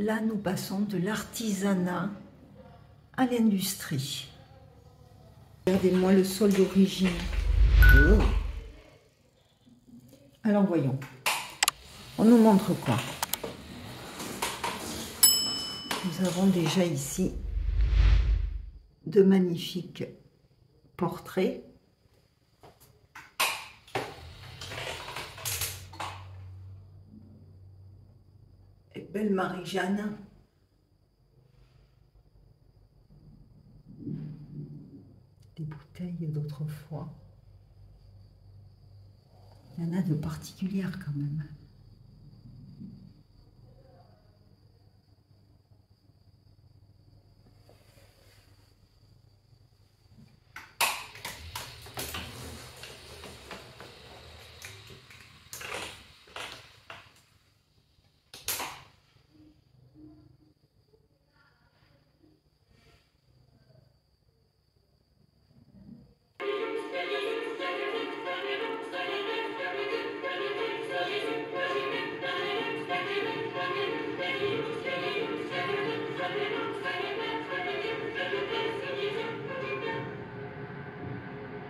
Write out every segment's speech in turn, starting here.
là, nous passons de l'artisanat à l'industrie. Regardez-moi le sol d'origine. Oh. Alors voyons, on nous montre quoi? Nous avons déjà ici de magnifiques portraits. Et belle Marie-Jeanne. Des bouteilles d'autrefois. Il y en a de particulières quand même.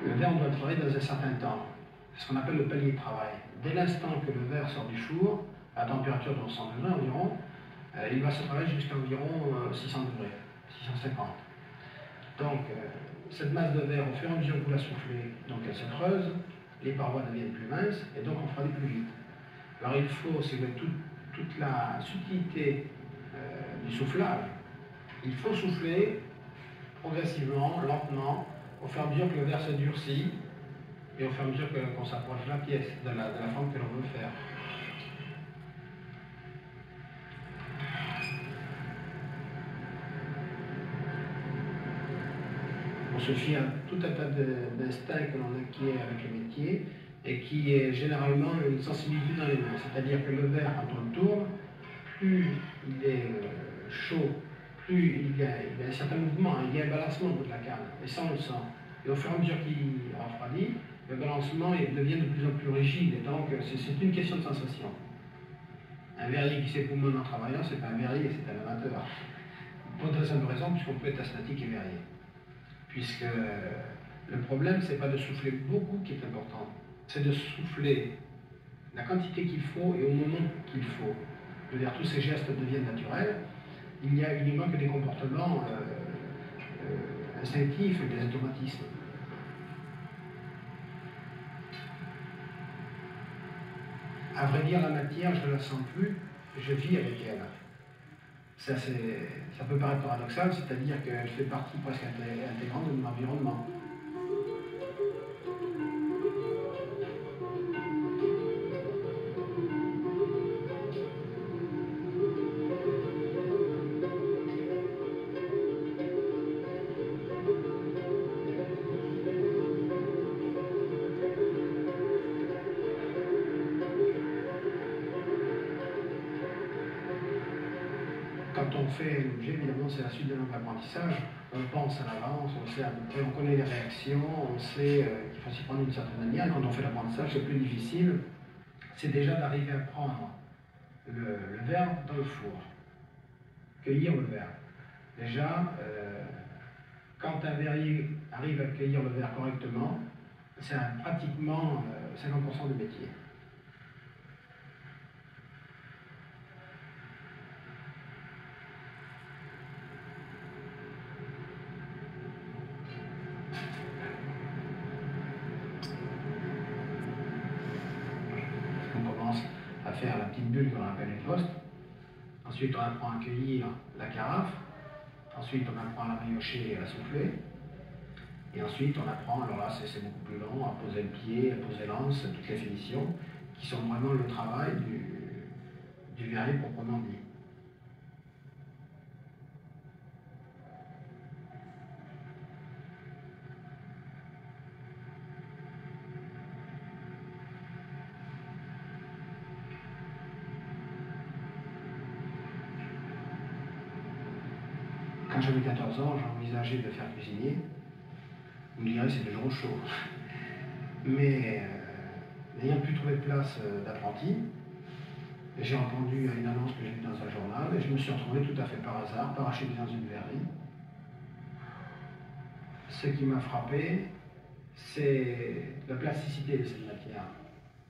Le verre, on doit le travailler dans un certain temps. C'est ce qu'on appelle le palier de travail. Dès l'instant que le verre sort du four, à température de 100 degrés environ, il va se travailler jusqu'à environ 600 degrés, 650. Donc, cette masse de verre, au fur et à mesure que vous la soufflez, donc elle se creuse, les parois deviennent plus minces, et donc on refroidit plus vite. Alors il faut, c'est toute la subtilité du soufflage, il faut souffler progressivement, lentement, au fur et à mesure que le verre se durcit, et au fur et à mesure qu'on s'approche de la pièce, de la forme que l'on veut faire. On se fie à tout un tas d'instincts que l'on acquiert avec le métier et qui est généralement une sensibilité dans les mains. C'est-à-dire que le verre, quand on le tourne, plus il est chaud, plus il y a un certain mouvement, il y a un balancement au bout de la canne, et ça on le sent. Et au fur et à mesure qu'il refroidit, le balancement il devient de plus en plus rigide, et donc c'est une question de sensation. Un verrier qui s'époumonne en travaillant, c'est pas un verrier, c'est un amateur. Pour de simple raison, puisqu'on peut être asthmatique et verrier. Puisque le problème, c'est pas de souffler beaucoup qui est important, c'est de souffler la quantité qu'il faut et au moment qu'il faut. Je veux dire, tous ces gestes deviennent naturels. Il n'y manque que des comportements instinctifs et des automatismes. À vrai dire, la matière, je ne la sens plus, je vis avec elle. Ça peut paraître paradoxal, c'est-à-dire qu'elle fait partie presque intégrante de mon environnement. Quand on fait un objet, évidemment, c'est la suite de notre apprentissage. On pense à l'avance, on sait à peu près, on connaît les réactions, on sait qu'il faut s'y prendre d'une certaine manière. Quand on fait l'apprentissage, c'est plus difficile. C'est déjà d'arriver à prendre le verre dans le four, cueillir le verre. Déjà, quand un verrier arrive à cueillir le verre correctement, c'est pratiquement 50% du métier. À faire la petite bulle qu'on appelle les postes. Ensuite, on apprend à cueillir la carafe. Ensuite, on apprend à la briocher et à la souffler. Et ensuite, on apprend, alors là, c'est beaucoup plus long, à poser le pied, à poser l'anse, toutes les finitions, qui sont vraiment le travail du verrier proprement dit. Quand j'avais 14 ans, j'envisageais de faire cuisinier. Vous me direz, c'est toujours chaud. Mais n'ayant plus trouvé de place d'apprenti, J'ai entendu une annonce que j'ai vue dans un journal et je me suis retrouvé tout à fait par hasard, parachuté dans une verrerie. Ce qui m'a frappé, c'est la plasticité de cette matière.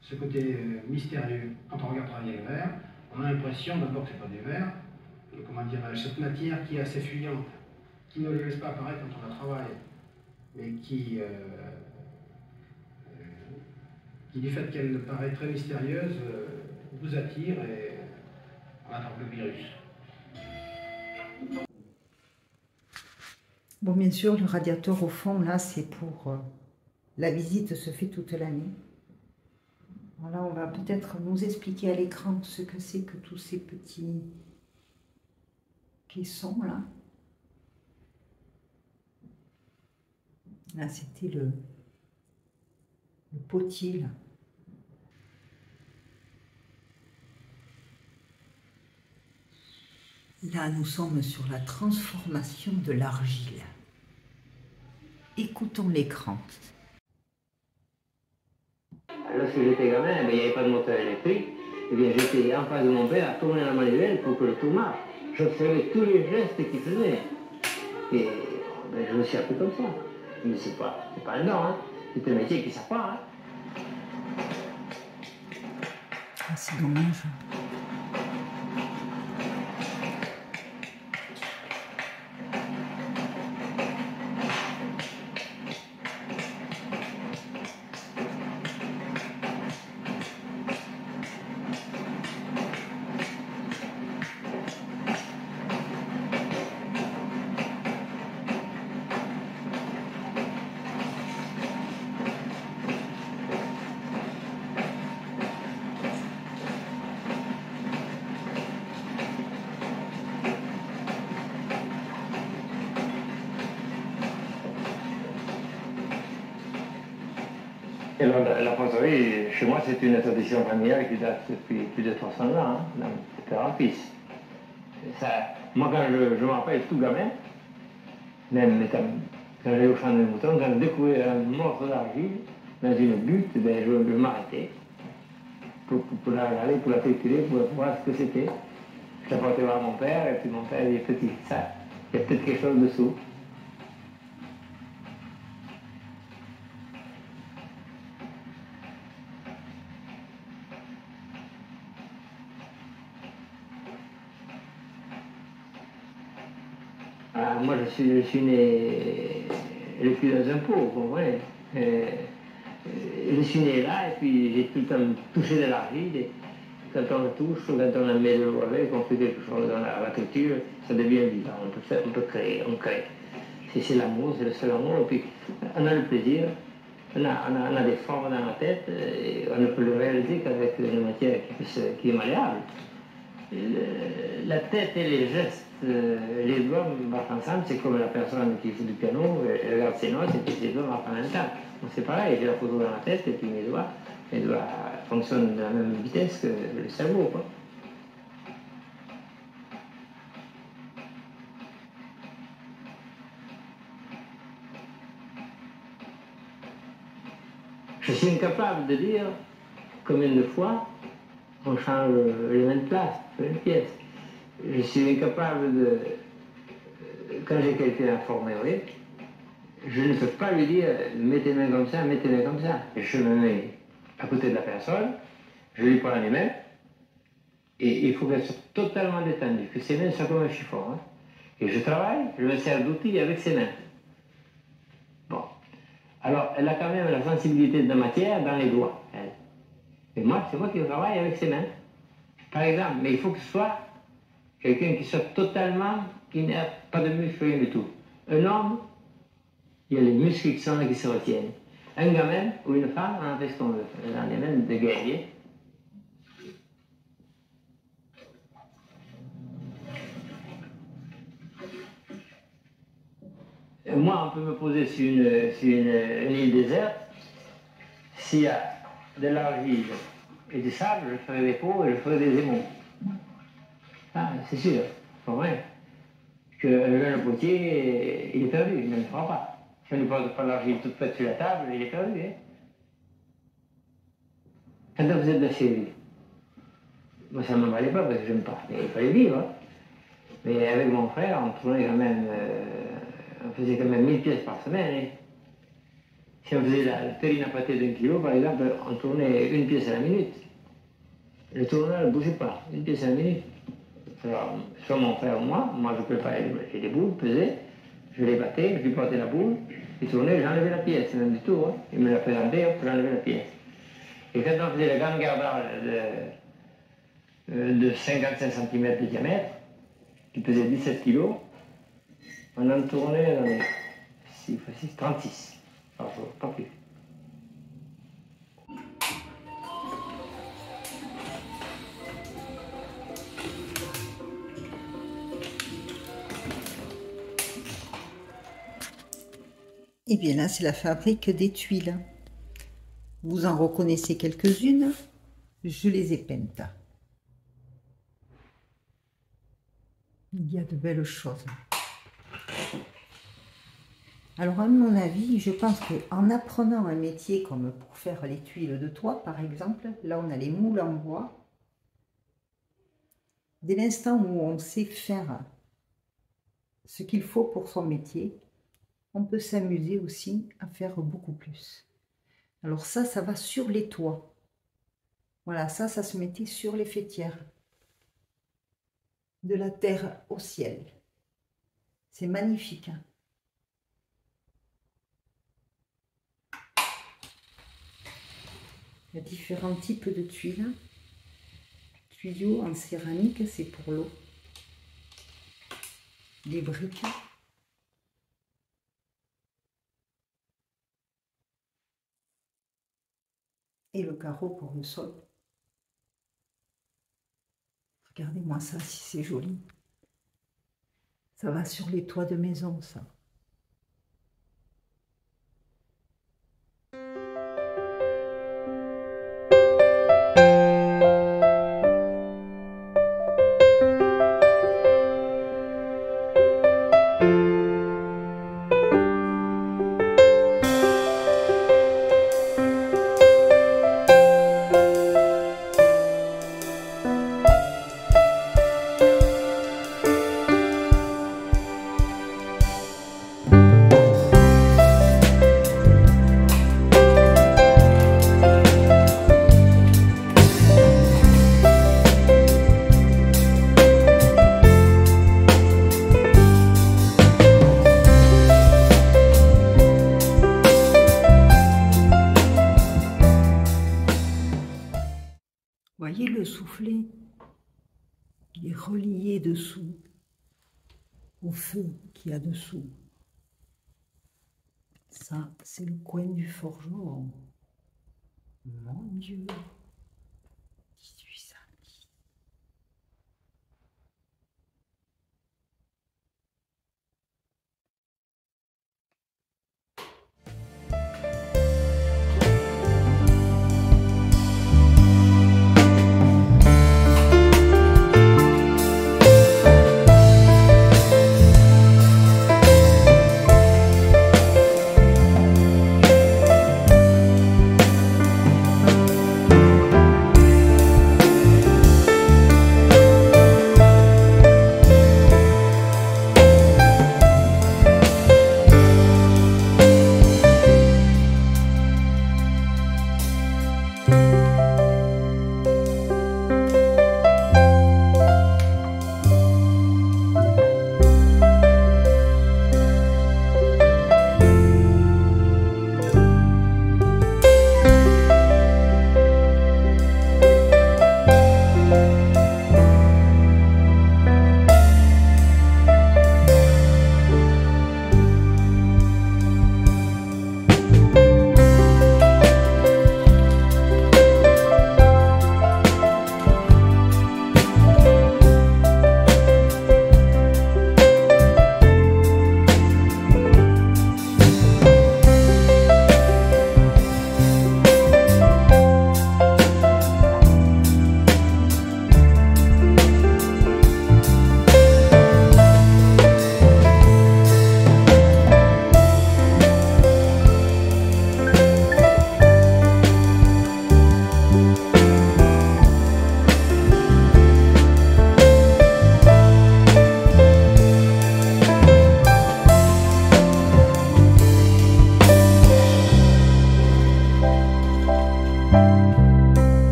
Ce côté mystérieux. Quand on regarde travailler le verre, on a l'impression d'abord que ce n'est pas du verre, comment dire, cette matière qui est assez fuyante, qui ne le laisse pas apparaître quand on la travaille, mais qui du fait qu'elle paraît très mystérieuse, vous attire et on attrape le virus. Bon, bien sûr, le radiateur au fond, là, c'est pour... la visite se fait toute l'année. Voilà, on va peut-être nous expliquer à l'écran ce que c'est que tous ces petits caissons, là. Là, c'était le potier, là. Là, nous sommes sur la transformation de l'argile. Écoutons l'écran. Lorsque j'étais gamin, il n'y avait pas de moteur électrique. Eh bien, j'étais en face de mon père à tourner la manivelle pour que le tout marche. J'observais tous les gestes qu'il faisait. Et je me suis appris comme ça. Mais c'est pas un don, hein. C'est un métier qui s'apprend. Hein. Ah, c'est dommage. Et alors, la poterie, chez moi, c'est une tradition familiale qui date depuis plus de 300 ans, hein, dans le père en fils. Moi, quand je me rappelle tout gamin, même quand j'allais au champ de mouton, quand je découvrais un morceau d'argile dans une butte, je m'arrêtais pour la regarder, pour la calculer, pour voir ce que c'était. Je l'apportais voir mon père, et puis mon père dit, petit, ça, il y a peut-être quelque chose dessous. Moi, je suis né le cul dans un pot, vous comprenez. Je suis né là, et puis j'ai tout le temps touché de l'argile. Et quand on le touche, quand on en met de l'eau avec, on fait quelque chose dans la culture, ça devient vivant. On peut créer, on crée. C'est l'amour, c'est le seul amour. Et puis, on a le plaisir, on a des formes dans la tête, et on ne peut le réaliser qu'avec une matière qui est malléable. La tête et les gestes, les doigts marchent ensemble, c'est comme la personne qui joue du piano, elle regarde ses notes et puis ses doigts marchent en même temps. C'est pareil, j'ai la photo dans la tête et puis mes doigts fonctionnent de la même vitesse que le cerveau, quoi. Je suis incapable de dire combien de fois on change les mêmes places, les mêmes pièces. Je suis incapable de, quand j'ai quelqu'un à former, oui, je ne peux pas lui dire mettez les mains comme ça, mettez les mains comme ça. Je me mets à côté de la personne, je lui prends les mains, et il faut qu'elle soit totalement détendue, que ses mains soient comme un chiffon. Hein. Et je travaille, je me sers d'outils avec ses mains. Bon. Alors, elle a quand même la sensibilité de la matière dans les doigts, elle. Et moi, c'est moi qui travaille avec ses mains. Par exemple, mais il faut que ce soit quelqu'un qui soit totalement, qui n'a pas de muscles, rien du tout. Un homme, il y a les muscles qui sont là, qui se retiennent. Un gamin ou une femme, on en fait ce qu'on veut. Dans les mains de guerriers. Moi, on peut me poser sur une île déserte. S'il y a de l'argile et du sable, je ferai des pots et je ferai des émaux. Ah, c'est sûr, c'est vrai. Que le potier, il est perdu, il ne le fera pas. Si on ne lui pose pas l'argile toute faite sur la table, il est perdu. Hein. Quand vous êtes dans chez lui, Moi, ça ne me valait pas parce que j'aime pas. Mais il fallait vivre. Hein. Mais avec mon frère, on tournait quand même, on faisait quand même 1000 pièces par semaine. Hein. Si on faisait la terrine à pâté d'1 kilo, par exemple, on tournait 1 pièce à la minute. Le tourneur ne bougeait pas, 1 pièce à la minute. Alors, soit mon frère ou moi je préparais les boules, pesais, je les battais, je lui portais la boule, il tournait, j'enlevais la pièce, même du tout. Hein. Il me la présentait, hop, j'enlevais la pièce. Et quand on faisait le grand gardage de 55 cm de diamètre, qui pesait 17 kg, on en tournait dans les 6 x 6, 36 par jour, pas plus. Et bien là, c'est la fabrique des tuiles. Vous en reconnaissez quelques-unes, je les ai peintes. Il y a de belles choses. Alors à mon avis, je pense qu'en apprenant un métier comme pour faire les tuiles de toit par exemple, là on a les moules en bois, dès l'instant où on sait faire ce qu'il faut pour son métier, on peut s'amuser aussi à faire beaucoup plus. Alors ça va sur les toits. Voilà, ça se mettait sur les faîtières. De la terre au ciel. C'est magnifique. Hein. Il y a différents types de tuiles. Tuyaux en céramique, c'est pour l'eau. Des briques. Et le carreau pour le sol. Regardez-moi ça, si c'est joli. Ça va sur les toits de maison, ça. Voyez le soufflet, il est relié dessous, au feu qu'il y a dessous. Ça, c'est le coin du forgeron. Mon Dieu, 1810.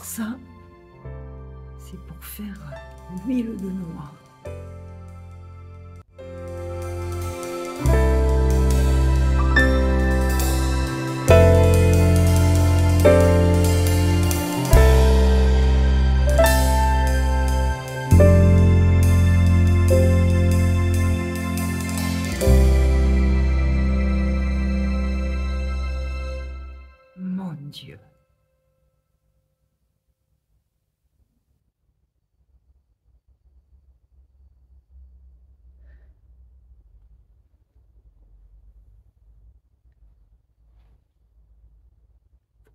ça, c'est pour faire l'huile de noix. Mon Dieu!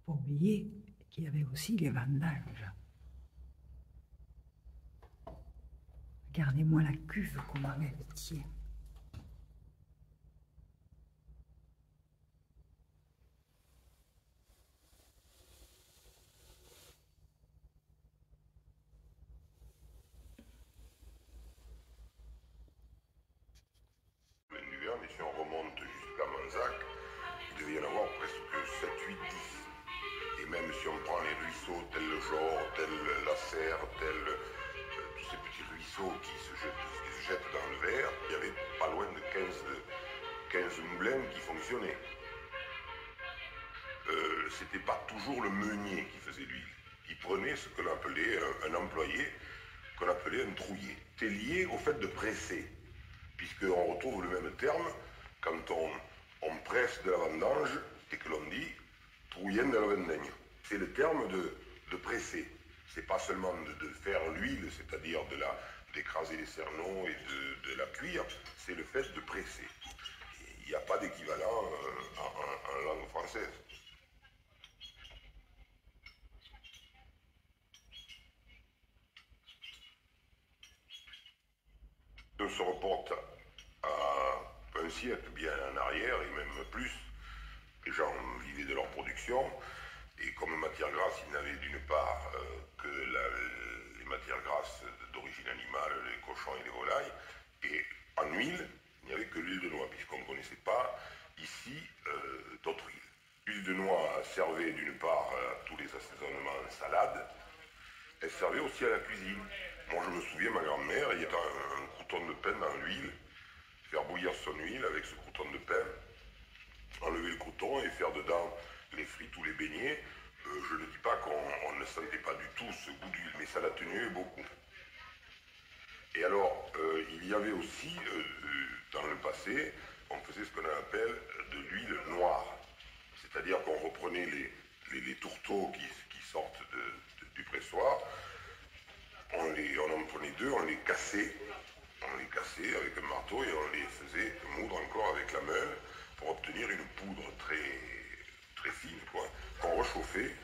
Faut pas oublier qu'il y avait aussi les vendanges. Regardez-moi la cuve, comment elle tient. Mais si on remonte jusqu'à Manzac, il devait y en avoir presque 7, 8, 10. Et même si on prend les ruisseaux tels le Jord, tel la Serre, tous ces petits ruisseaux qui se jettent dans le Ver, il y avait pas loin de 15 moulins qui fonctionnaient. C'était pas toujours le meunier qui faisait l'huile. Il prenait ce que l'on appelait un employé, qu'on appelait un trouillet. C'est lié au fait de presser, puisqu'on retrouve le même terme quand on presse de la vendange et que l'on dit trouillen de la vendaigne. C'est le terme de presser. C'est pas seulement de faire l'huile, c'est-à-dire d'écraser les cerneaux et de la cuire, c'est le fait de presser. Il n'y a pas d'équivalent en langue française. On se reporte à un siècle bien en arrière et même plus. Les gens vivaient de leur production et comme matière grasse, ils n'avaient d'une part que les matières grasses d'origine animale, les cochons et les volailles, et en huile, il n'y avait que l'huile de noix, puisqu'on ne connaissait pas ici d'autres huiles. L'huile de noix servait d'une part à tous les assaisonnements en salade, elle servait aussi à la cuisine. Moi je me souviens, ma grand-mère, il y avait un crouton de pain dans l'huile, faire bouillir son huile avec ce crouton de pain, enlever le crouton et faire dedans les frites ou les beignets. Je ne dis pas qu'on ne sentait pas du tout ce goût d'huile, mais ça l'atténuait beaucoup. Et alors, il y avait aussi, dans le passé, on faisait ce qu'on appelle de l'huile noire. C'est-à-dire qu'on reprenait les tourteaux qui sortent du pressoir, on en prenait deux, on les cassait avec un marteau et on les faisait moudre encore avec la meule pour obtenir une poudre très fine, qu'on rechauffait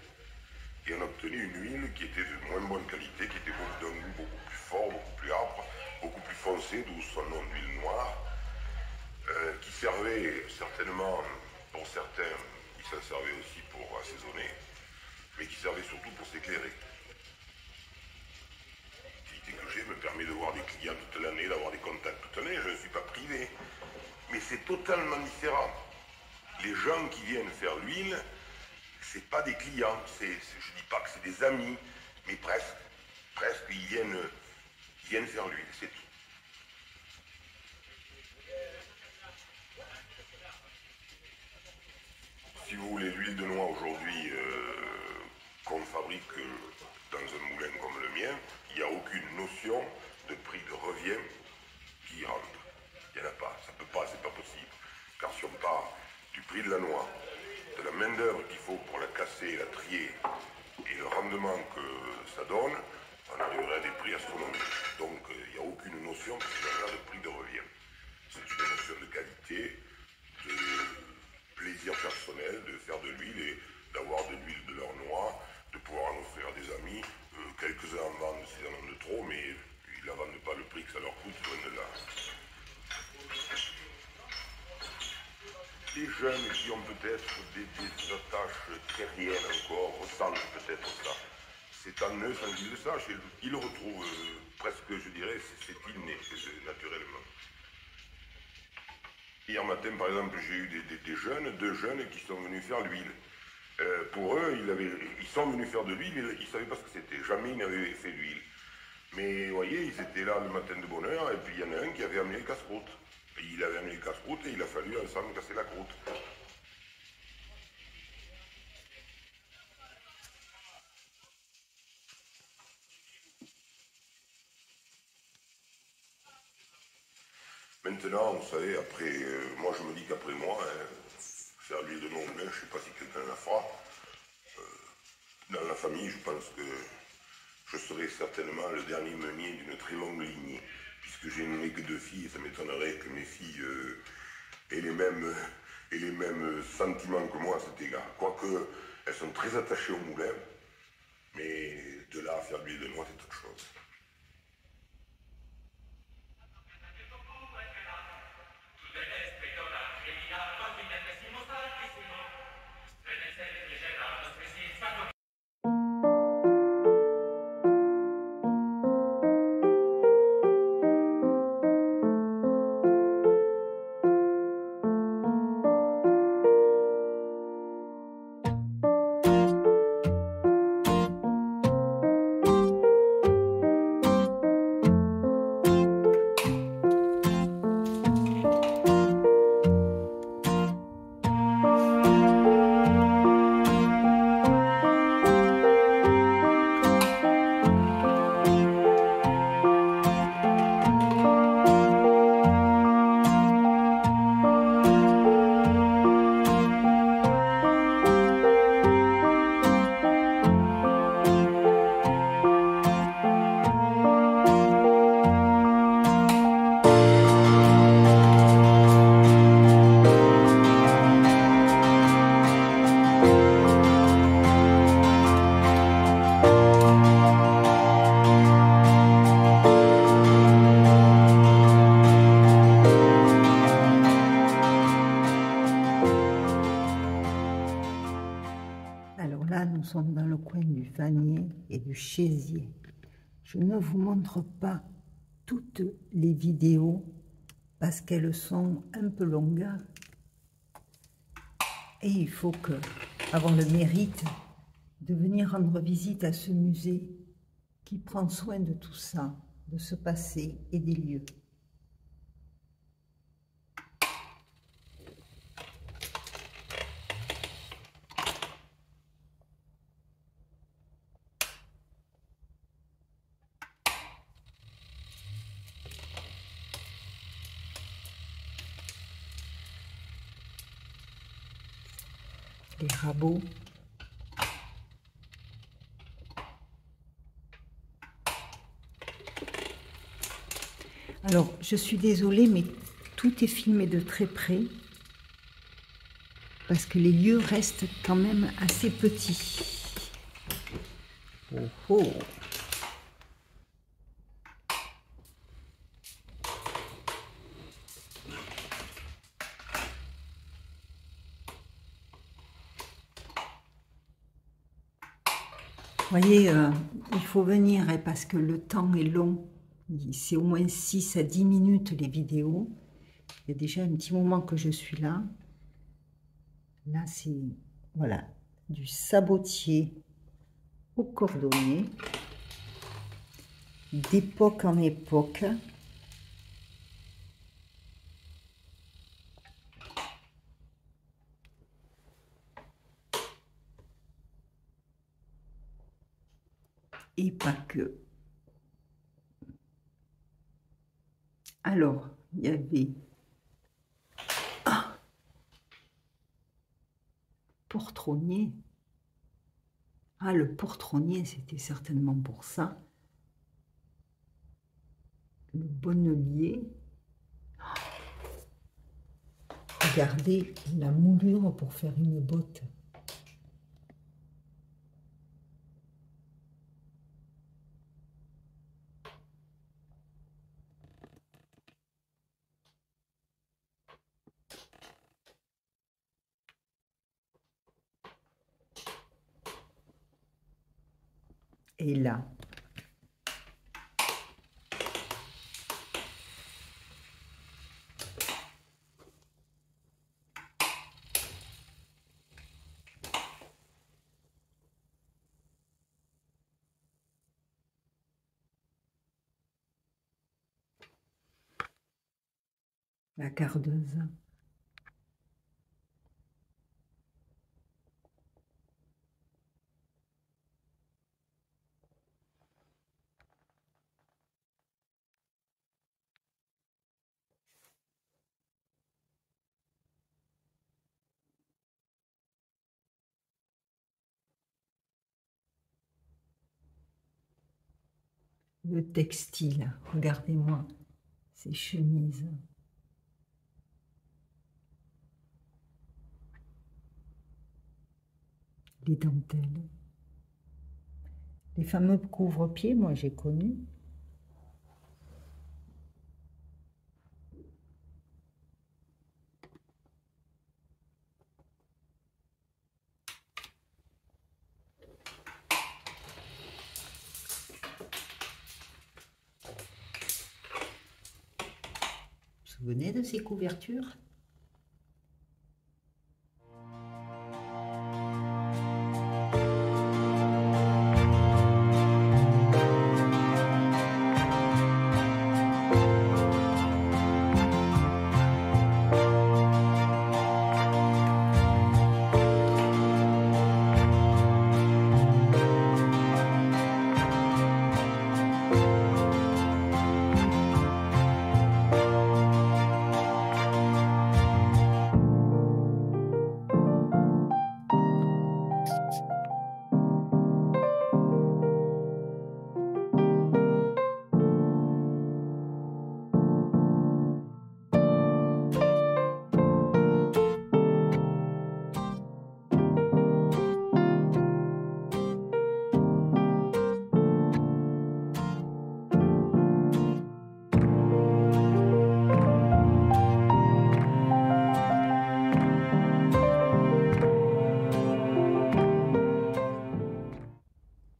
et on obtenait une huile qui était de moins bonne qualité, qui était d'un goût beaucoup plus fort, beaucoup plus âpre, beaucoup plus foncé, d'où son nom d'huile noire, qui servait certainement, pour certains, qui s'en servait aussi pour assaisonner, mais qui servait surtout pour s'éclairer. L'activité que j'ai me permet de voir des clients toute l'année, d'avoir des contacts toute l'année, je ne suis pas privé. Mais c'est totalement différent. Les gens qui viennent faire l'huile, c'est pas des clients, je dis pas que c'est des amis, mais presque. Presque, ils viennent faire l'huile, c'est tout. Si vous voulez, l'huile de noix aujourd'hui qu'on fabrique dans un moulin comme le mien, il n'y a aucune notion de prix de revient qui rentre. Il n'y en a pas, ça ne peut pas, c'est pas possible. Car si on part du prix de la noix, de la main d'œuvre qu'il faut pour la casser, la trier, et le rendement que ça donne, on arriverait à des prix astronomiques. Donc il n'y a aucune notion de prix de revient. C'est une notion de qualité, de plaisir personnel, de faire de l'huile et d'avoir de l'huile de leur noix, de pouvoir en offrir à des amis. Quelques-uns en vendent s'ils en ont de trop, mais ils ne la vendent pas le prix que ça leur coûte, loin de là. Les jeunes qui ont peut-être des attaches terriennes encore ressentent peut-être ça. C'est en eux sans qu'ils le sachent. Ils le retrouvent presque, je dirais, c'est inné naturellement. Hier matin, par exemple, j'ai eu deux jeunes qui sont venus faire l'huile. Pour eux, ils sont venus faire de l'huile, ils ne savaient pas ce que c'était. Jamais ils n'avaient fait d'huile. Mais vous voyez, ils étaient là le matin de bonne heure, et puis il y en a un qui avait amené le casse-croûte. Il avait amené le casse-croûte et il a fallu ensemble casser la croûte. Maintenant, vous savez, après, moi je me dis qu'après moi, hein, faire l'huile de noix au moulin, je ne sais pas si quelqu'un la fera. Dans la famille, je pense que je serai certainement le dernier meunier d'une très longue lignée, puisque je n'ai que 2 filles, et ça m'étonnerait que mes filles aient les mêmes sentiments que moi à cet égard. Quoique, elles sont très attachées au moulin, mais de là à faire de l'huile de noix, c'est autre chose. Alors là, nous sommes dans le coin du Vanier et du Chésier. Je ne vous montre pas toutes les vidéos parce qu'elles sont un peu longues. Et il faut avoir le mérite de venir rendre visite à ce musée qui prend soin de tout ça, de ce passé et des lieux. Les rabots. Alors, je suis désolée, mais tout est filmé de très près parce que les lieux restent quand même assez petits. Oh oh. Vous voyez, il faut venir hein, parce que le temps est long. C'est au moins 6 à 10 minutes les vidéos. Il y a déjà un petit moment que je suis là. Là, c'est voilà, du sabotier au cordonnier, d'époque en époque. Et pas que. Alors, il y avait portronnier. Ah, le portronnier, c'était certainement pour ça. Le bonnelier. Regardez la moulure pour faire une botte. Et là, la cardeuse. Le textile, regardez-moi ces chemises. Les dentelles. Les fameux couvre-pieds, moi j'ai connu. Vous vous souvenez de ces couvertures?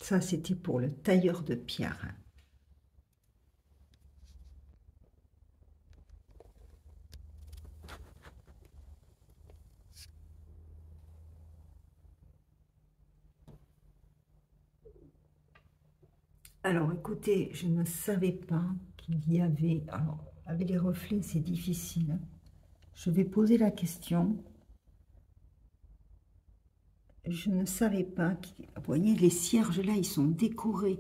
Ça, c'était pour le tailleur de pierre. Alors, écoutez, je ne savais pas qu'il y avait... Alors, avec les reflets, c'est difficile. Je vais poser la question. Je ne savais pas... Vous voyez, les cierges, là, ils sont décorés.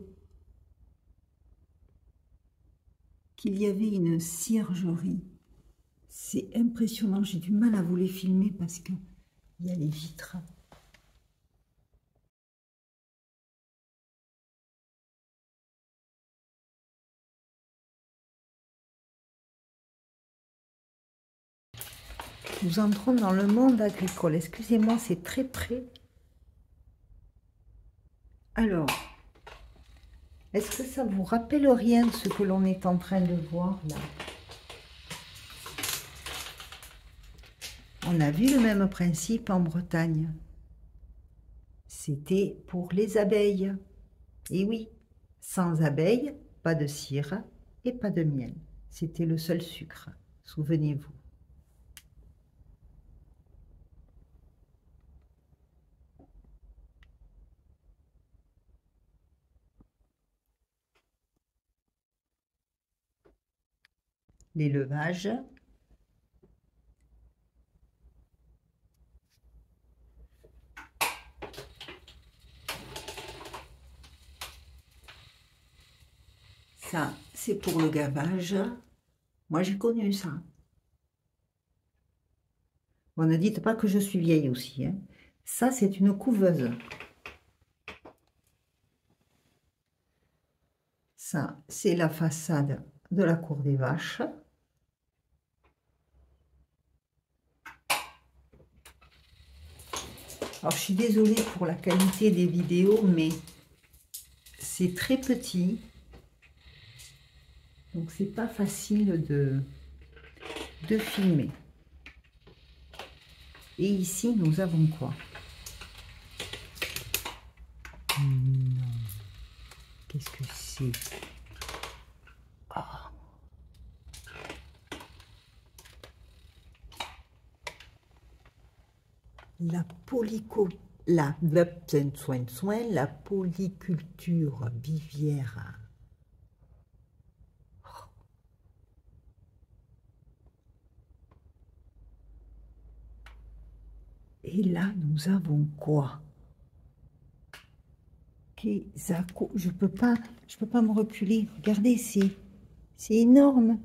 Qu'il y avait une ciergerie. C'est impressionnant. J'ai du mal à vous les filmer parce qu'il y a les vitres. Nous entrons dans le monde agricole. Excusez-moi, c'est très près. Alors, est-ce que ça vous rappelle rien ce que l'on est en train de voir là? On a vu le même principe en Bretagne. C'était pour les abeilles. Et oui, sans abeilles, pas de cire et pas de miel. C'était le seul sucre, souvenez-vous. L'élevage. Ça, c'est pour le gavage. Moi, j'ai connu ça. Bon, ne dites pas que je suis vieille aussi, hein. Ça, c'est une couveuse. Ça, c'est la façade de la cour des vaches. Alors, je suis désolée pour la qualité des vidéos, mais c'est très petit. Donc, c'est pas facile de filmer. Et ici, nous avons quoi? Non. Qu'est-ce que c'est? Oh. La polyculture bivière. Et là, nous avons quoi? Kezako. Je peux pas me reculer. Regardez, c'est énorme.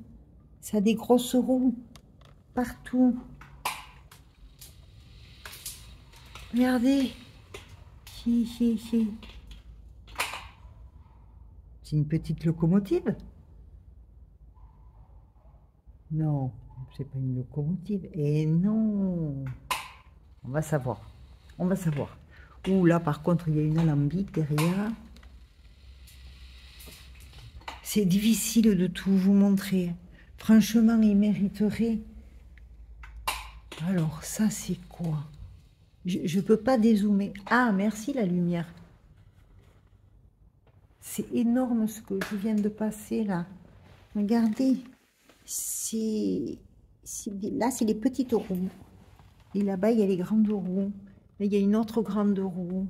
Ça a des grosses roues partout. Regardez. C'est une petite locomotive? Non, c'est pas une locomotive. Et non. On va savoir. On va savoir. Ouh, là, par contre, il y a une alambic derrière. C'est difficile de tout vous montrer. Franchement, il mériterait. Alors, ça, c'est quoi? Je peux pas dézoomer. Ah, merci la lumière. C'est énorme ce que je viens de passer, là. Regardez. Là, c'est les petites roues. Et là-bas, il y a les grandes roues. Là, il y a une autre grande roue.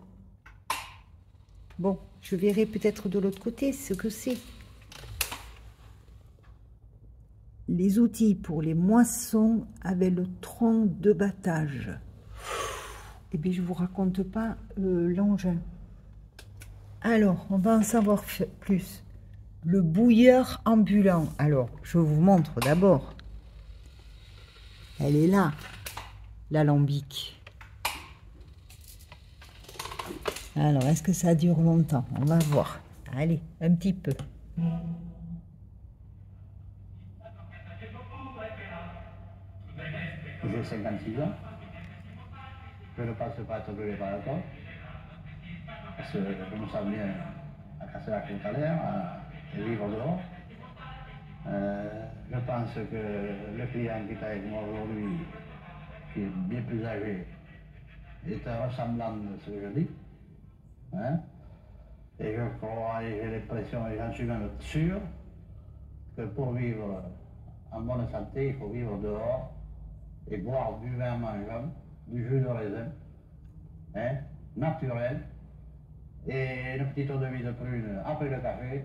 Bon, je verrai peut-être de l'autre côté ce que c'est. Les outils pour les moissons avec le tronc de battage. Et bien, je ne vous raconte pas l'engin. Alors, on va en savoir plus. Le bouilleur ambulant. Alors, je vous montre d'abord. Elle est là, l'alambic. Alors, est-ce que ça dure longtemps? On va voir. Allez, un petit peu. J'ai 56 ans. Je ne pense pas être brûlé par l'alcool. Parce que je me sens bien à casser la côte à l'air, à vivre dehors. Je pense que le client qui est avec moi aujourd'hui, qui est bien plus âgé, est ressemblant de ce que je dis. Hein? Et je crois, et j'ai l'impression, et j'en suis même sûr, que pour vivre en bonne santé, il faut vivre dehors et boire du vin mangeant, du jus de raisin, hein, naturel, et une petite eau de vie de prune après le café,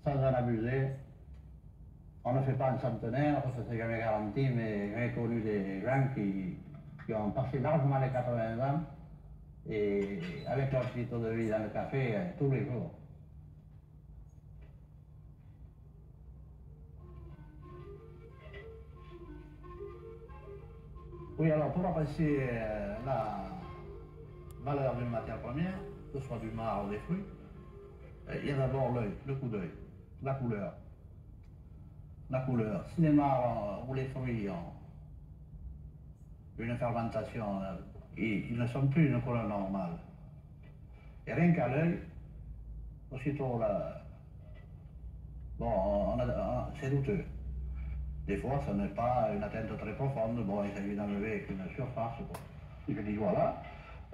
sans en abuser. On ne fait pas un centenaire, parce que c'est jamais garanti, mais j'ai connu des gens qui ont passé largement les 80 ans, et avec leur petite eau de vie dans le café tous les jours. Oui, alors pour apprécier la valeur d'une matière première, que ce soit du marc ou des fruits, il y a d'abord l'œil, le coup d'œil, la couleur. La couleur. Si les marcs ou les fruits ont une fermentation, ils ne sont plus d'une couleur normale. Et rien qu'à l'œil, aussitôt là, bon, c'est douteux. Des fois, ce n'est pas une atteinte très profonde. Bon, il s'agit d'enlever avec une surface. Quoi. Et je dis voilà,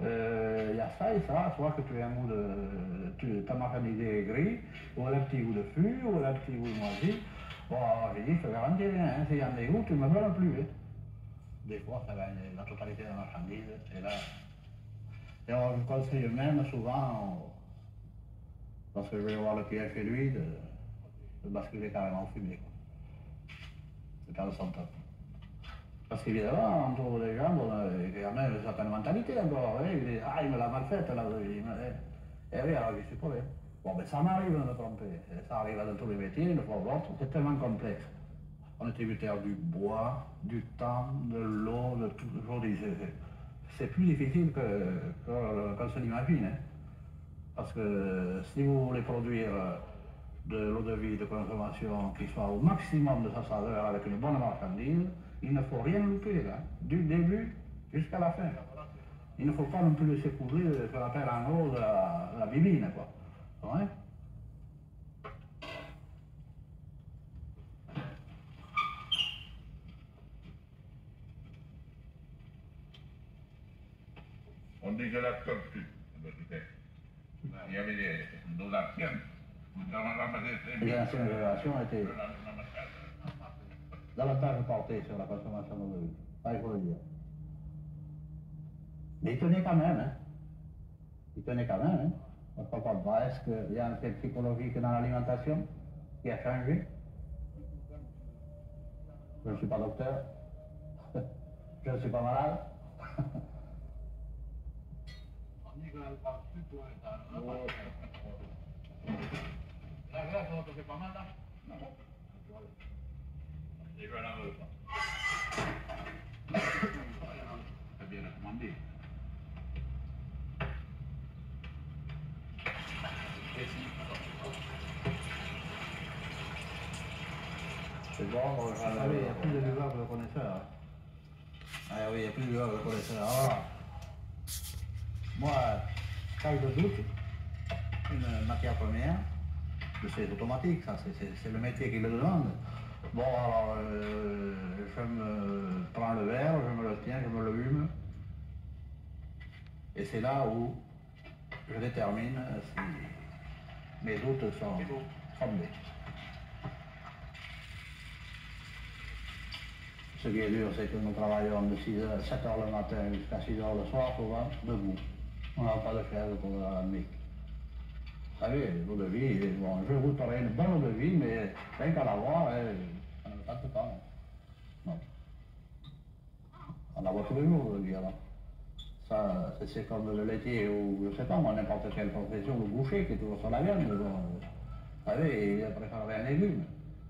il y a ça et ça, soit que tu aies un goût de. Ta marchandise est gris, ou un petit goût de fût, ou un petit goût de moisi. Bon, j'ai dit, je te garantis rien, hein, s'il y a des goûts, tu ne me donnes plus. Hein. Des fois, ça gagne la totalité de la marchandise. Et là. Et alors, je conseille même souvent, parce que je vais voir le client chez lui, de basculer carrément en fumée. C'est pas le centre. Parce qu'évidemment, on trouve des gens, il y a même une certaine mentalité encore. Hein, ils disent, ah, il me l'a mal faite là. Et oui, alors je suis pour rien. Bon, ben ça m'arrive de me tromper. Et ça arrive dans tous les métiers, une fois ou l'autre, c'est tellement complexe. On est tributaire du bois, du temps, de l'eau, de tout. Aujourd'hui, c'est plus difficile qu'on se l'imagine. Hein. Parce que si vous voulez produire de l'eau de vie de consommation qui soit au maximum de sa saveur avec une bonne marchandise, il ne faut rien louper, là, du début jusqu'à la fin. Il ne faut pas non plus laisser courir ce qu'on appelle en gros la bibine, quoi. Ouais. On dit que la tortue, il y avait des anciennes. Les anciennes générations étaient davantage portées sur la consommation d'eau de vie, ça il faut le dire. Mais ils tenaient quand même, hein. Ils tenaient quand même, hein. On ne comprend pas, est-ce qu'il y a un fait psychologique dans l'alimentation qui a changé? Je ne suis pas docteur, je ne suis pas malade, On dit que là, par-dessus, tout est à l'heure. Là, ça te fait pas mal, là? Non. Les gars, là, veulent pas. C'est bien recommandé. C'est bon, ah oui, il n'y a plus de lueur de connaisseur. Ah oui, il n'y a plus de lueur de connaisseur. Alors, moi, quand je doute, une matière première, c'est automatique, ça, c'est le métier qui le demande. Bon, alors, je me prends le verre, je me le tiens, je me le hume. Et c'est là où je détermine si mes doutes sont fondés. Ce qui est dur, c'est que nous travaillons de 7 h le matin jusqu'à 6 h le soir, souvent, debout. On n'a pas de chaise pour la nuit. Vous savez, l'eau de vie, bon, je vous ferai une bonne eau de vie, mais rien qu'à l'avoir, ça ne me tente pas. Non. On la voit tous les jours, l'eau de vie, alors. Ça, c'est comme le laitier ou, je sais pas, moi, n'importe quelle profession, le boucher qui est toujours sur la viande. Bon, vous savez, il préférerait un légume.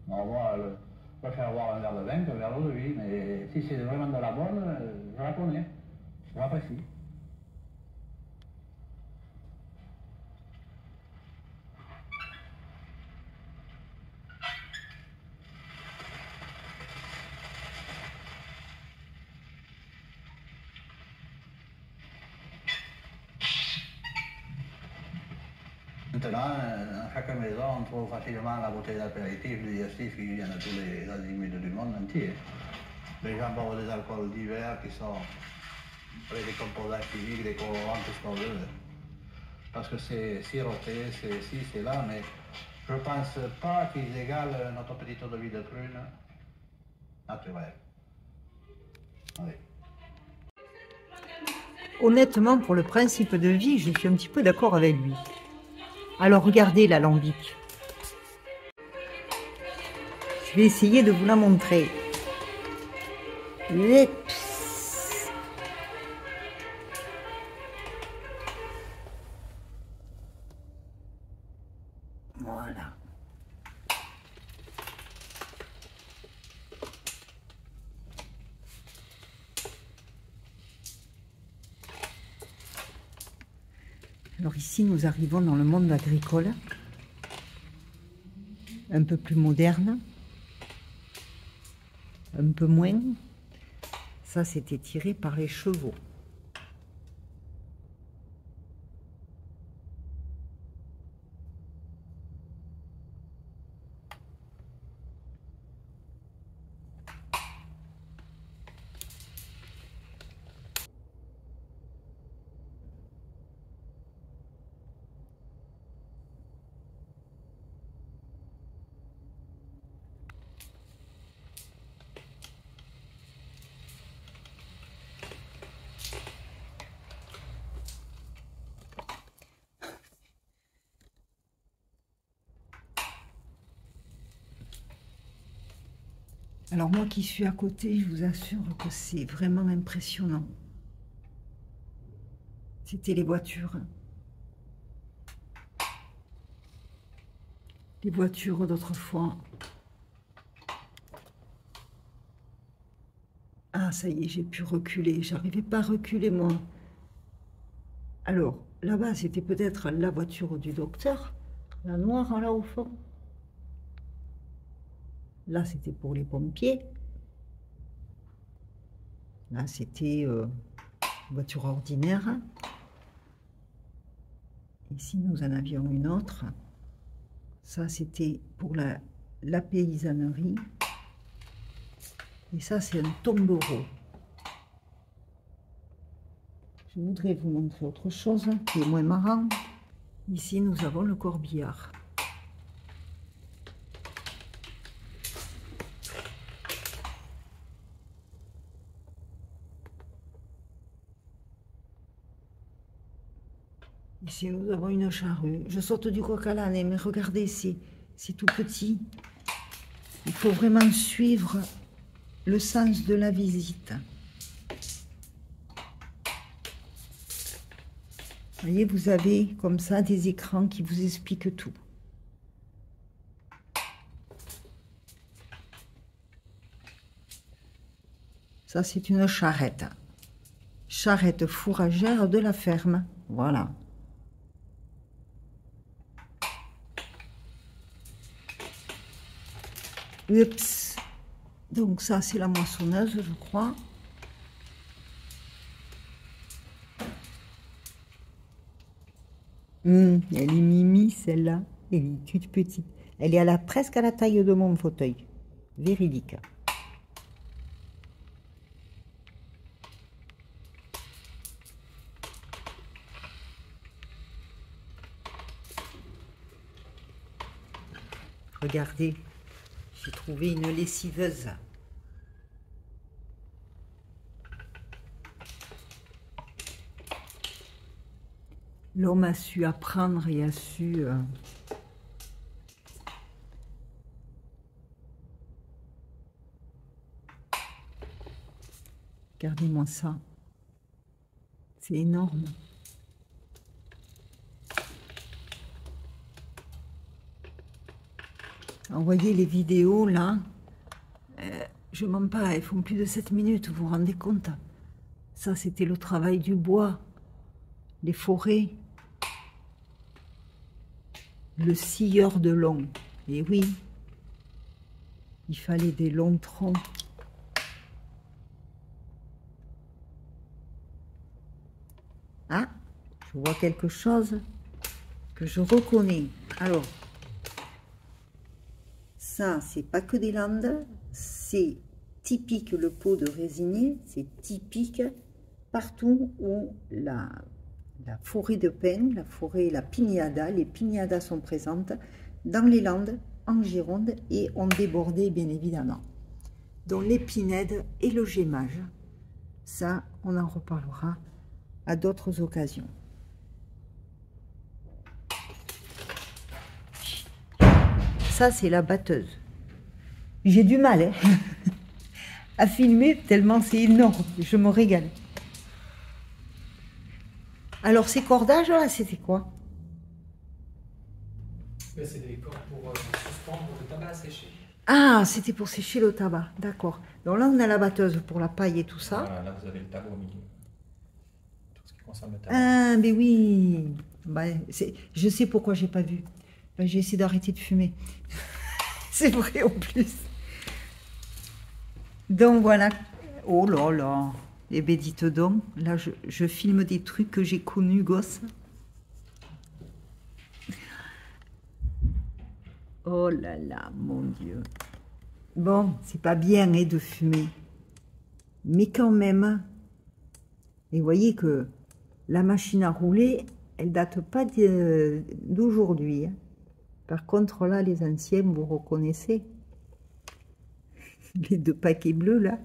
On va le faire boire un verre de vin qu'un verre d'eau de vie, mais si c'est vraiment de la bonne, je la connais, je l'apprécie. Maintenant, à chaque maison, on trouve facilement la bouteille d'apéritif, du digestif qui vient de tous les azimuts du monde entier. Les gens boivent des alcools divers qui sont avec des composants chimiques, des colorants, tout ce qu'on veut. Parce que c'est siroté, c'est ici, c'est là, mais je ne pense pas qu'ils égalent notre petite eau de vie de prune naturelle. Oui. Honnêtement, pour le principe de vie, je suis un petit peu d'accord avec lui. Alors regardez l'alambic. Je vais essayer de vous la montrer. Oups. Voilà. Alors ici, nous arrivons dans le monde agricole, un peu plus moderne, un peu moins. Ça, c'était tiré par les chevaux. Alors moi qui suis à côté, je vous assure que c'est vraiment impressionnant. C'était les voitures. Les voitures d'autrefois. Ah, ça y est, j'ai pu reculer. J'arrivais pas à reculer, moi. Alors, là-bas, c'était peut-être la voiture du docteur. La noire, là, au fond. Là, c'était pour les pompiers. Là, c'était une voiture ordinaire. Ici, nous en avions une autre. Ça, c'était pour la paysannerie. Et ça, c'est un tombereau. Je voudrais vous montrer autre chose qui est moins marrant. Ici, nous avons le corbillard. Ici, nous avons une charrue. Je saute du coq à l'âne, mais regardez, c'est tout petit. Il faut vraiment suivre le sens de la visite. Vous voyez, vous avez comme ça des écrans qui vous expliquent tout. Ça, c'est une charrette. Charrette fourragère de la ferme. Voilà. Oups. Donc ça, c'est la moissonneuse, je crois. Elle est mimi, celle-là. Elle est toute petite. Elle est presque à la taille de mon fauteuil. Véridique. Regardez, j'ai trouvé une lessiveuse. L'homme a su apprendre et a su... Regardez-moi ça. C'est énorme. Envoyez les vidéos là. Je mens pas, elles font plus de 7 minutes, vous vous rendez compte? Ça, c'était le travail du bois, les forêts, le scieur de long. Et oui, il fallait des longs troncs. Ah, je vois quelque chose que je reconnais. Alors, ça, c'est pas que des Landes, c'est typique le pot de résinier, c'est typique partout où la forêt de pin, la forêt, la pignada, les pignadas sont présentes dans les Landes, en Gironde, et ont débordé bien évidemment. Donc l'épinède et le gémage, ça, on en reparlera à d'autres occasions. Ça, c'est la batteuse. J'ai du mal hein, à filmer tellement c'est énorme. Je me régale. Alors, ces cordages, là, c'était quoi? C'est des cordes pour suspendre le tabac à sécher. Ah, c'était pour sécher le tabac. D'accord. Donc là, on a la batteuse pour la paille et tout ça. Voilà, là, vous avez le tabac au milieu. Tout ce qui concerne le tabac. Ah, mais oui. Bah, je sais pourquoi j'ai pas vu. Ben, j'ai essayé d'arrêter de fumer. C'est vrai en plus. Donc voilà. Oh là là. Eh bien, dites donc, là, je filme des trucs que j'ai connus, gosse. Oh là là, mon Dieu. Bon, c'est pas bien hein, de fumer. Mais quand même. Et vous voyez que la machine à rouler, elle date pas d'aujourd'hui. Hein. Par contre, là, les anciens, vous reconnaissez. Les deux paquets bleus, là.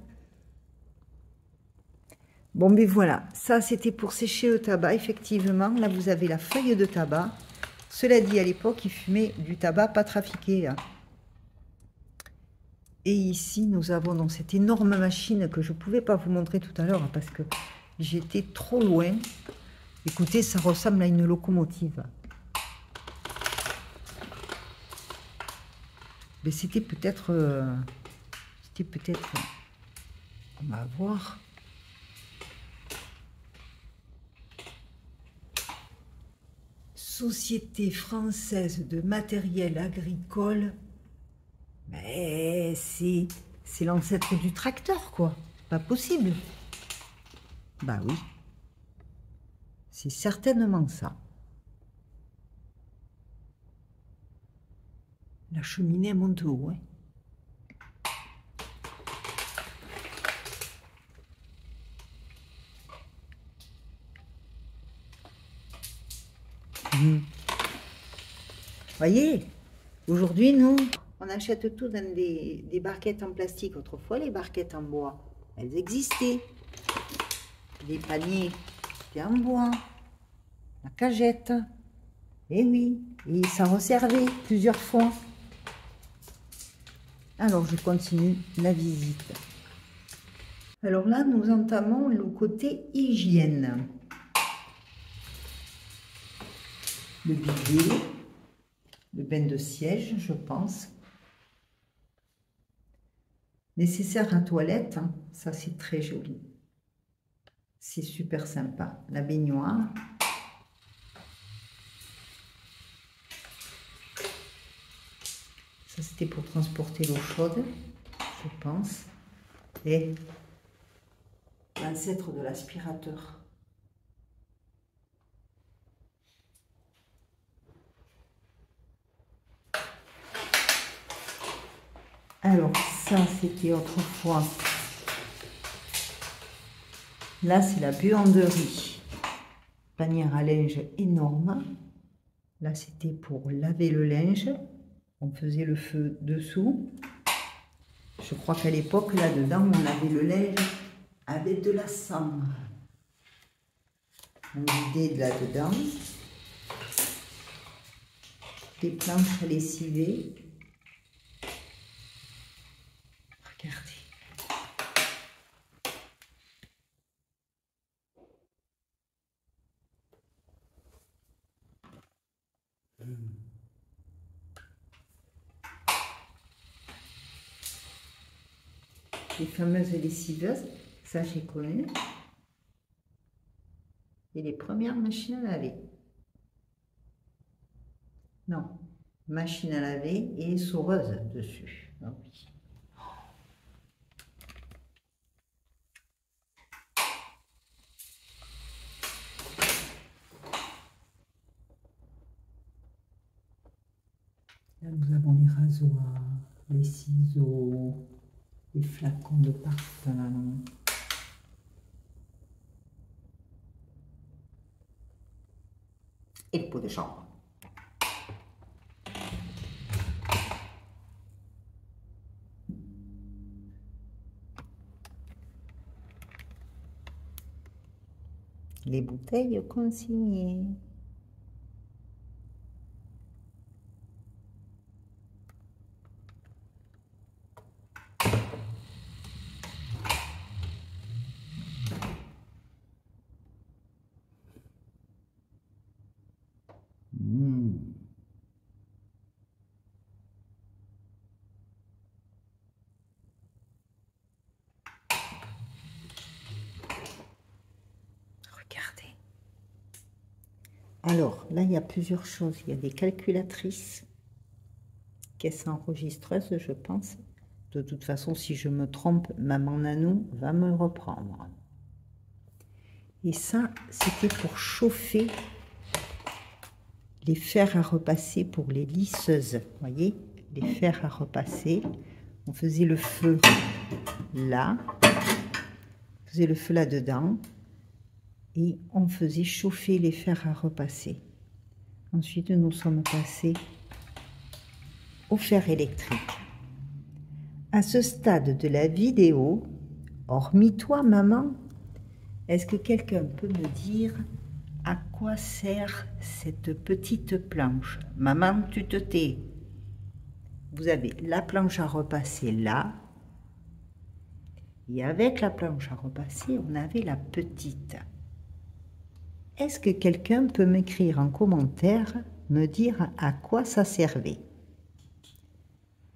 Bon, mais voilà, ça c'était pour sécher le tabac, effectivement. Là, vous avez la feuille de tabac. Cela dit, à l'époque, ils fumaient du tabac pas trafiqué. Là. Et ici, nous avons donc cette énorme machine que je ne pouvais pas vous montrer tout à l'heure parce que j'étais trop loin. Écoutez, ça ressemble à une locomotive. Mais c'était peut-être... on va voir... Société française de matériel agricole, mais c'est l'ancêtre du tracteur, quoi. Pas possible. Bah oui. C'est certainement ça. La cheminée monte haut, hein. Voyez, aujourd'hui, nous, on achète tout dans des barquettes en plastique. Autrefois, les barquettes en bois, elles existaient. Les paniers, c'était en bois. La cagette, et oui, et ça resservait plusieurs fois. Alors, je continue la visite. Alors là, nous entamons le côté hygiène. le bidet, le bain de siège, je pense. Nécessaire à toilette, hein, ça c'est très joli. C'est super sympa. La baignoire. Ça c'était pour transporter l'eau chaude, je pense. Et l'ancêtre de l'aspirateur. Alors ça c'était autrefois. Là c'est la buanderie. Panière à linge énorme. Là c'était pour laver le linge. On faisait le feu dessous. Je crois qu'à l'époque, là-dedans, on lavait le linge avec de la cendre. On vidait là-dedans. Des planches à lessiver. Regardez. Les fameuses lessiveuses, ça j'ai connu. Et les premières machines à laver. Non, machine à laver et essoreuse dessus. Ah oui. Là nous avons les rasoirs, les ciseaux, les flacons de parfum. Et le pot de chambre. Les bouteilles consignées. Regardez. Alors, là, il y a plusieurs choses. Il y a des calculatrices, caisse enregistreuse, je pense. De toute façon, si je me trompe, maman Nanou va me reprendre. Et ça, c'était pour chauffer les fers à repasser pour les lisseuses. Vous voyez, les fers à repasser. On faisait le feu là. On faisait le feu là-dedans. Et on faisait chauffer les fers à repasser. Ensuite, nous sommes passés au fer électrique. À ce stade de la vidéo, hormis toi, maman, est-ce que quelqu'un peut me dire à quoi sert cette petite planche? Maman, tu te tais. Vous avez la planche à repasser là. Et avec la planche à repasser, on avait la petite. Est-ce que quelqu'un peut m'écrire en commentaire, me dire à quoi ça servait?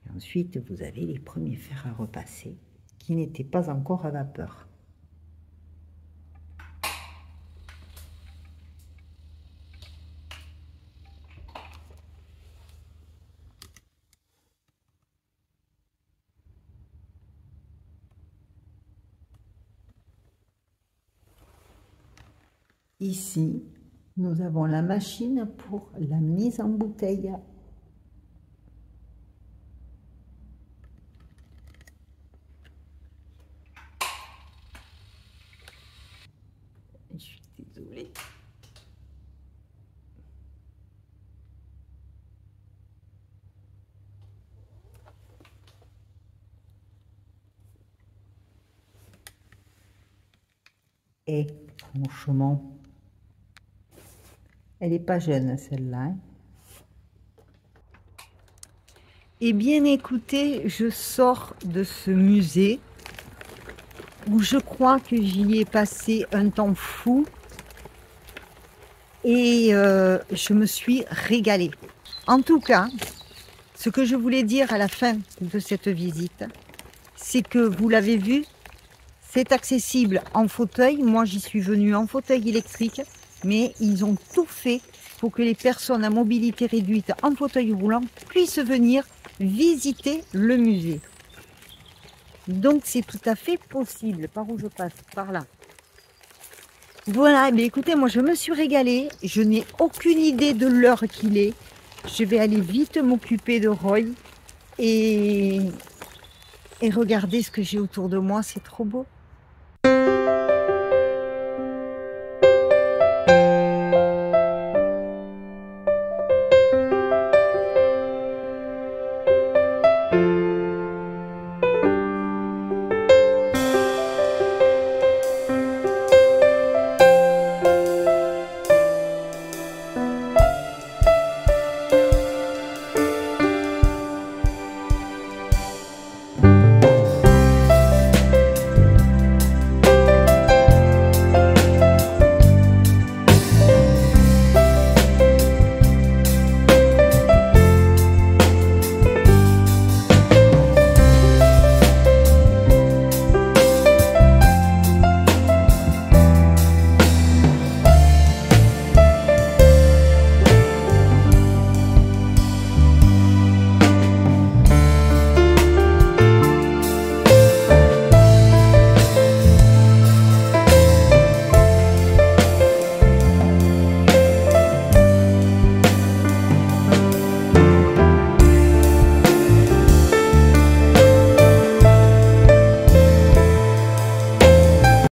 Et ensuite, vous avez les premiers fers à repasser qui n'étaient pas encore à vapeur. Ici, nous avons la machine pour la mise en bouteille. Je suis désolée. Et franchement, elle n'est pas jeune, celle-là. Eh bien, écoutez, je sors de ce musée où je crois que j'y ai passé un temps fou. et je me suis régalée. En tout cas, ce que je voulais dire à la fin de cette visite, c'est que vous l'avez vu, c'est accessible en fauteuil. Moi, j'y suis venue en fauteuil électrique, mais ils ont tout fait pour que les personnes à mobilité réduite en fauteuil roulant puissent venir visiter le musée. Donc, c'est tout à fait possible. Par où je passe? Par là. Voilà, mais écoutez, moi, je me suis régalée. Je n'ai aucune idée de l'heure qu'il est. Je vais aller vite m'occuper de Roy et regarder ce que j'ai autour de moi. C'est trop beau.